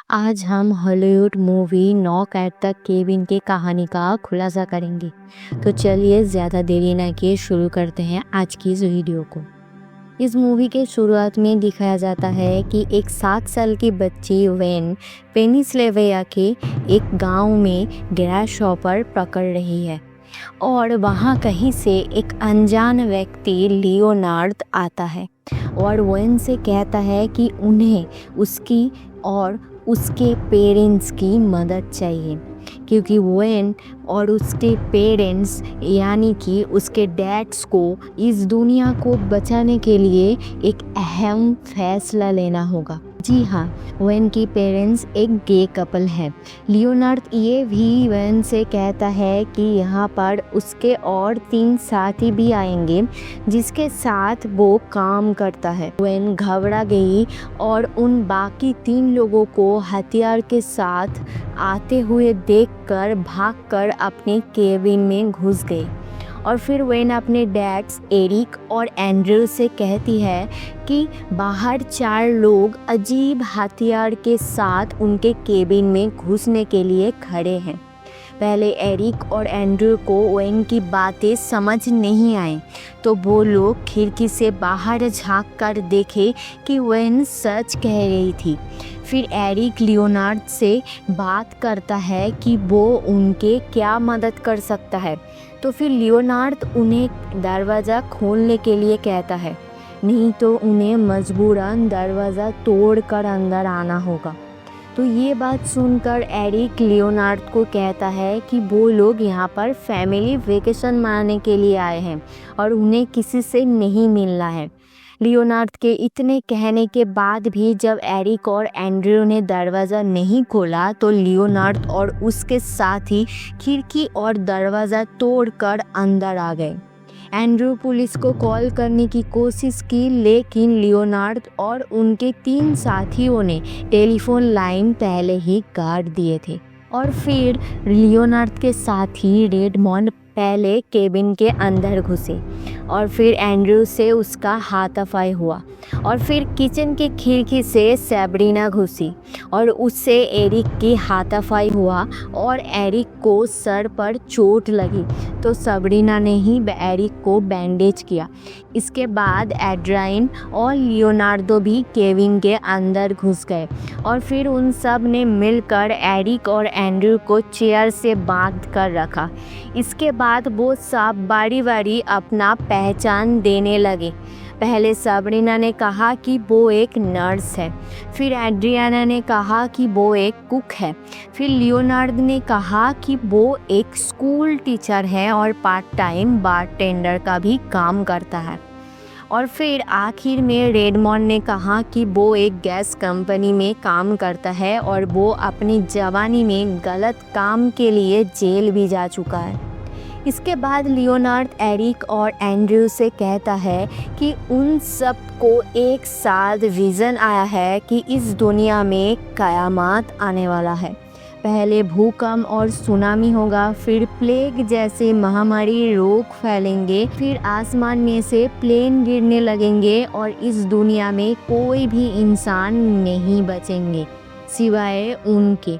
आज हम Hollywood movie knock at the cabin की कहानी का खुलासा करेंगे। तो चलिए ज़्यादा देरी न किए शुरू करते हैं आज की इस वीडियो को। इस मूवी के शुरुआत में दिखाया जाता है कि एक 7 साल की बच्ची वेन पेनिसिल्वेनिया के एक गांव में ग्रास हॉपर पकड़ रही है और वहाँ कहीं से एक अनजान व्यक्ति लियोनार्ड आता है और वेन से कहता है कि उन्हें उसकी और उसके पेरेंट्स की मदद चाहिए, क्योंकि वेन और उसके पेरेंट्स यानी कि उसके डैड्स को इस दुनिया को बचाने के लिए एक अहम फैसला लेना होगा। जी हाँ, वेन की पेरेंट्स एक गे कपल है। लियोनार्ड ये भी वेन से कहता है कि यहाँ पर उसके और 3 साथी भी आएंगे जिसके साथ वो काम करता है। वेन घबरा गई और उन बाकी 3 लोगों को हथियार के साथ आते हुए देखकर भागकर अपने केबिन में घुस गई और फिर वेन अपने डैड्स एरिक और एंड्रयू से कहती है कि बाहर 4 लोग अजीब हथियार के साथ उनके केबिन में घुसने के लिए खड़े हैं। पहले एरिक और एंड्रयू को वेन की बातें समझ नहीं आई, तो वो लोग खिड़की से बाहर झांक कर देखे कि वेन सच कह रही थी। फिर एरिक लियोनार्ड से बात करता है कि वो उनके क्या मदद कर सकता है, तो फिर लियोनार्ड उन्हें दरवाज़ा खोलने के लिए कहता है, नहीं तो उन्हें मजबूरन दरवाज़ा तोड़कर अंदर आना होगा। तो ये बात सुनकर एरिक लियोनार्ड को कहता है कि वो लोग यहाँ पर फैमिली वेकेशन मनाने के लिए आए हैं और उन्हें किसी से नहीं मिलना है। लियोनार्ड के इतने कहने के बाद भी जब एरिक और एंड्रयू ने दरवाज़ा नहीं खोला तो लियोनार्ड और उसके साथी खिड़की और दरवाज़ा तोड़कर अंदर आ गए। एंड्रयू पुलिस को कॉल करने की कोशिश की, लेकिन लियोनार्ड और उनके 3 साथियों ने टेलीफोन लाइन पहले ही काट दिए थे। और फिर लियोनार्ड के साथी रेडमॉन्ड पहले केबिन के अंदर घुसे और फिर एंड्रयू से उसका हाथापाई हुआ और फिर किचन की खिड़की से सैब्रिना घुसी और उससे एरिक की हाथापाई हुआ और एरिक को सर पर चोट लगी, तो सैब्रिना ने ही एरिक को बैंडेज किया। इसके बाद एड्राइन और लियोनार्डो भी केबिन के अंदर घुस गए और फिर उन सब ने मिलकर एरिक और एंड्रयू को चेयर से बांध कर रखा। इसके बाद वो सब बारी बारी अपना पहचान देने लगे। पहले सैब्रिना ने कहा कि वो एक नर्स है, फिर एड्रियाना ने कहा कि वो एक कुक है, फिर लियोनार्ड ने कहा कि वो एक स्कूल टीचर है और पार्ट टाइम बारटेंडर का भी काम करता है, और फिर आखिर में रेडमॉन्ड ने कहा कि वो एक गैस कंपनी में काम करता है और वो अपनी जवानी में गलत काम के लिए जेल भी जा चुका है। इसके बाद लियोनार्ड एरिक और एंड्रयू से कहता है कि उन सब को एक साथ विज़न आया है कि इस दुनिया में क़यामत आने वाला है। पहले भूकंप और सुनामी होगा, फिर प्लेग जैसे महामारी रोग फैलेंगे, फिर आसमान में से प्लेन गिरने लगेंगे और इस दुनिया में कोई भी इंसान नहीं बचेंगे सिवाय उनके।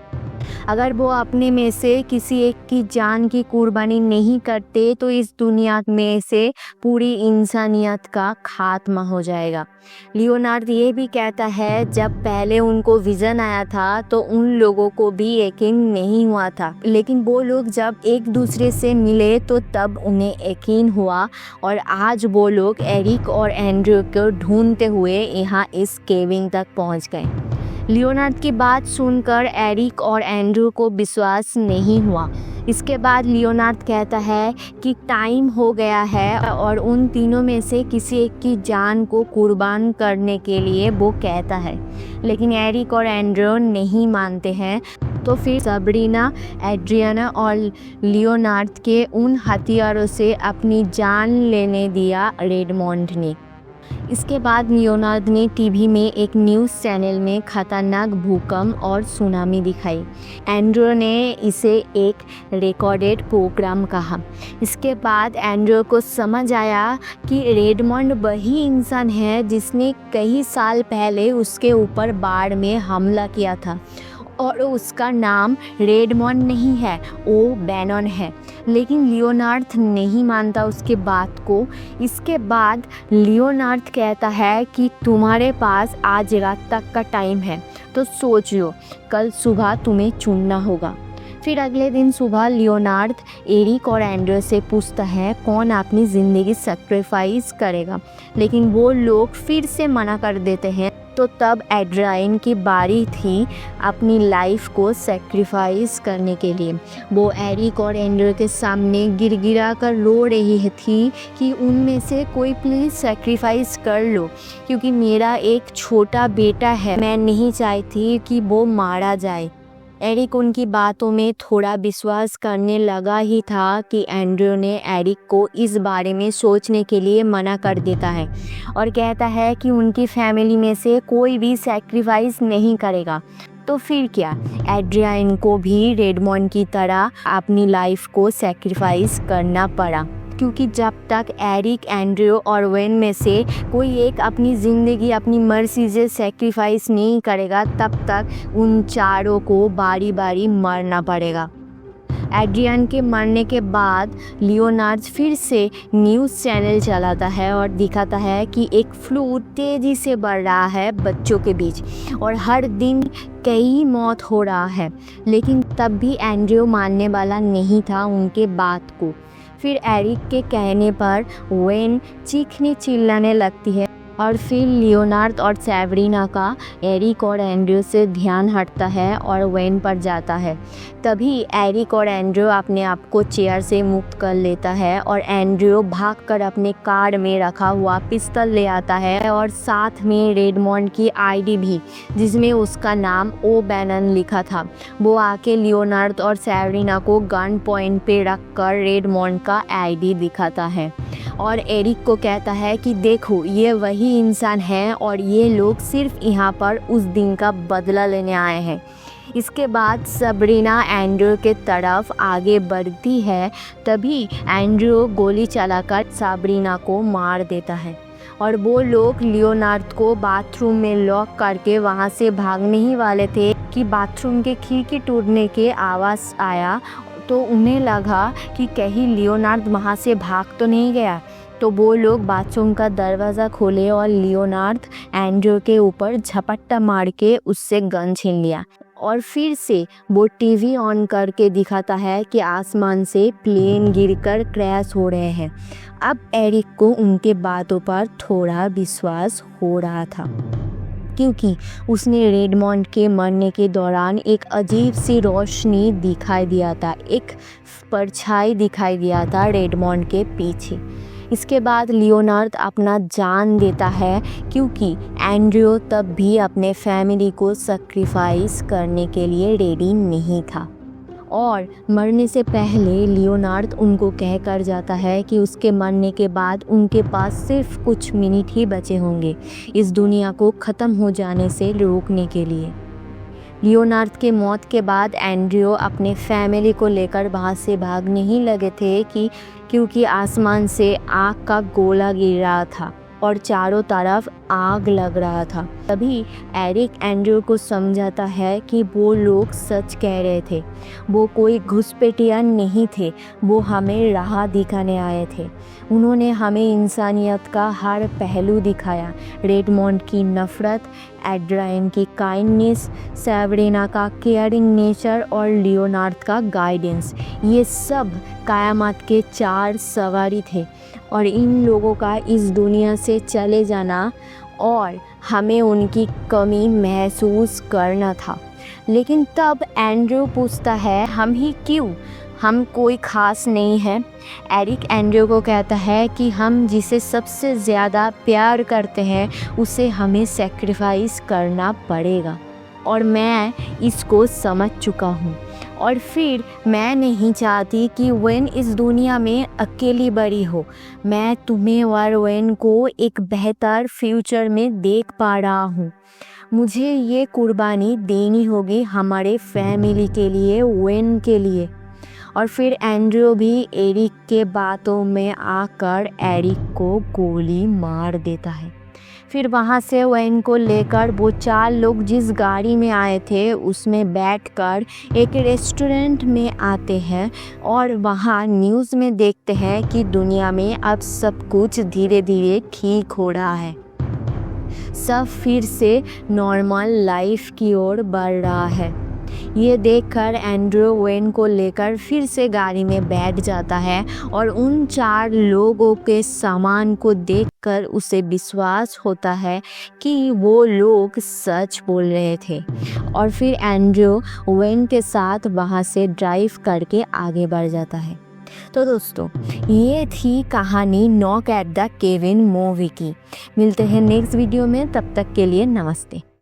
अगर वो अपने में से किसी एक की जान की कुर्बानी नहीं करते तो इस दुनिया में से पूरी इंसानियत का खात्मा हो जाएगा। लियोनार्ड ये भी कहता है जब पहले उनको विज़न आया था तो उन लोगों को भी यकीन नहीं हुआ था, लेकिन वो लोग जब एक दूसरे से मिले तो तब उन्हें यकीन हुआ और आज वो लोग एरिक और एंड्रयू को ढूंढते हुए यहाँ इस केबिन तक पहुँच गए। लियोनार्ड की बात सुनकर एरिक और एंड्रयू को विश्वास नहीं हुआ। इसके बाद लियोनार्ड कहता है कि टाइम हो गया है और उन तीनों में से किसी एक की जान को कुर्बान करने के लिए वो कहता है, लेकिन एरिक और एंड्रयू नहीं मानते हैं। तो फिर सैब्रिना, एड्रियाना और लियोनार्ड के उन हथियारों से अपनी जान लेने दिया रेडमॉन्ड ने। इसके बाद लियोनार्ड ने टीवी में एक न्यूज़ चैनल में खतरनाक भूकंप और सुनामी दिखाई। एंड्रयू ने इसे एक रिकॉर्डेड प्रोग्राम कहा। इसके बाद एंड्रयू को समझ आया कि रेडमॉन्ड वही इंसान है जिसने कई साल पहले उसके ऊपर बाढ़ में हमला किया था और उसका नाम रेडमॉन्ड नहीं है, ओ बैनन है। लेकिन लियोनार्ड नहीं मानता उसके बात को। इसके बाद लियोनार्ड कहता है कि तुम्हारे पास आज रात तक का टाइम है, तो सोच लो, कल सुबह तुम्हें चुनना होगा। फिर अगले दिन सुबह लियोनार्ड एरिक और एंड्रयू से पूछता है कौन अपनी ज़िंदगी सैक्रिफाइस करेगा, लेकिन वो लोग फिर से मना कर देते हैं। तो तब एड्राइन की बारी थी अपनी लाइफ को सैक्रिफाइस करने के लिए। वो एरिक और एंड्रयू के सामने गिड़गिड़ा कर रो रही थी कि उनमें से कोई प्लीज़ सैक्रिफाइस कर लो, क्योंकि मेरा एक छोटा बेटा है, मैं नहीं चाहती कि वो मारा जाए। एरिक उनकी बातों में थोड़ा विश्वास करने लगा ही था कि एंड्रयू ने एरिक को इस बारे में सोचने के लिए मना कर देता है और कहता है कि उनकी फैमिली में से कोई भी सैक्रिफाइस नहीं करेगा। तो फिर क्या, एड्रियान को भी रेडमॉन्ड की तरह अपनी लाइफ को सैक्रिफाइस करना पड़ा, क्योंकि जब तक एरिक, एंड्रयू और वेन में से कोई एक अपनी ज़िंदगी अपनी मर्जी से सैक्रिफाइस नहीं करेगा, तब तक उन चारों को बारी बारी मरना पड़ेगा। एड्रियन के मरने के बाद लियोनार्ड फिर से न्यूज़ चैनल चलाता है और दिखाता है कि एक फ्लू तेज़ी से बढ़ रहा है बच्चों के बीच और हर दिन कई मौत हो रहा है। लेकिन तब भी एंड्रयू मानने वाला नहीं था उनके बात को। फिर एरिक के कहने पर वेन चीखने चिल्लाने लगती है और फिर लियोनार्ड और सैब्रीना का एरिक और एंड्रयू से ध्यान हटता है और वेन पर जाता है। तभी एरिक और एंड्रयू अपने आप को चेयर से मुक्त कर लेता है और एंड्रयू भागकर अपने कार में रखा हुआ पिस्तौल ले आता है और साथ में रेडमॉन्ड की आईडी भी, जिसमें उसका नाम ओ बैनन लिखा था। वो आके लियोनार्ड और सैब्रीना को गन पॉइंट पे रख कर रेडमॉन्ड का आईडी दिखाता है और एरिक को कहता है कि देखो, ये वही इंसान है और ये लोग सिर्फ यहाँ पर उस दिन का बदला लेने आए हैं। इसके बाद सबरीना एंड्रयू के तरफ आगे बढ़ती है। तभी एंड्रयू गोली चलाकर सबरीना को मार देता है और वो लोग लियोनार्ड को बाथरूम में लॉक करके वहाँ से भागने ही वाले थे कि बाथरूम के खिड़की टूटने के आवाज़ आया। तो उन्हें लगा कि कहीं लियोनार्ड वहाँ से भाग तो नहीं गया। तो वो लोग बाथरूम का दरवाज़ा खोले और लियोनार्ड एंड्रयू के ऊपर झपट्टा मार के उससे गन छीन लिया और फिर से वो टीवी ऑन करके दिखाता है कि आसमान से प्लेन गिरकर क्रैश हो रहे हैं। अब एरिक को उनके बातों पर थोड़ा विश्वास हो रहा था, क्योंकि उसने रेडमॉन्ड के मरने के दौरान एक अजीब सी रोशनी दिखाई दिया था, एक परछाई दिखाई दिया था रेडमॉन्ड के पीछे। इसके बाद लियोनार्ड अपना जान देता है, क्योंकि एंड्रयू तब भी अपने फैमिली को सैक्रिफाइस करने के लिए रेडी नहीं था और मरने से पहले लियोनार्ड उनको कह कर जाता है कि उसके मरने के बाद उनके पास सिर्फ कुछ मिनट ही बचे होंगे इस दुनिया को ख़त्म हो जाने से रोकने के लिए। लियोनार्ड के मौत के बाद एंड्रयू अपने फैमिली को लेकर वहाँ से भागने ही लगे थे क्योंकि आसमान से आग का गोला गिर रहा था और चारों तरफ आग लग रहा था। तभी एरिक एंड्रयू को समझाता है कि वो लोग सच कह रहे थे, वो कोई घुसपैठिया नहीं थे, वो हमें राह दिखाने आए थे। उन्होंने हमें इंसानियत का हर पहलू दिखाया, रेडमॉन्ड की नफ़रत, एड्राइन की काइंडनेस, सैब्रीना का केयरिंग नेचर और लियोनार्ड का गाइडेंस। ये सब क़यामत के 4 सवारी थे और इन लोगों का इस दुनिया से चले जाना और हमें उनकी कमी महसूस करना था। लेकिन तब एंड्रयू पूछता है, हम ही क्यों? हम कोई ख़ास नहीं है। एरिक एंड्रयू को कहता है कि हम जिसे सबसे ज़्यादा प्यार करते हैं उसे हमें सैक्रिफाइस करना पड़ेगा और मैं इसको समझ चुका हूँ। और फिर मैं नहीं चाहती कि वेन इस दुनिया में अकेली बड़ी हो। मैं तुम्हें और वेन को एक बेहतर फ्यूचर में देख पा रहा हूँ। मुझे ये कुर्बानी देनी होगी हमारे फैमिली के लिए, वेन के लिए। और फिर एंड्रयू भी एरिक के बातों में आकर एरिक को गोली मार देता है। फिर वहाँ से वेन को लेकर वो 4 लोग जिस गाड़ी में आए थे उसमें बैठकर एक रेस्टोरेंट में आते हैं और वहाँ न्यूज़ में देखते हैं कि दुनिया में अब सब कुछ धीरे धीरे ठीक हो रहा है। सब फिर से नॉर्मल लाइफ की ओर बढ़ रहा है। ये देखकर एंड्रयू वेन को लेकर फिर से गाड़ी में बैठ जाता है और उन 4 लोगों के सामान को देखकर उसे विश्वास होता है कि वो लोग सच बोल रहे थे और फिर एंड्रयू वेन के साथ वहाँ से ड्राइव करके आगे बढ़ जाता है। तो दोस्तों, ये थी कहानी knock at the cabin movie की। मिलते हैं नेक्स्ट वीडियो में, तब तक के लिए नमस्ते।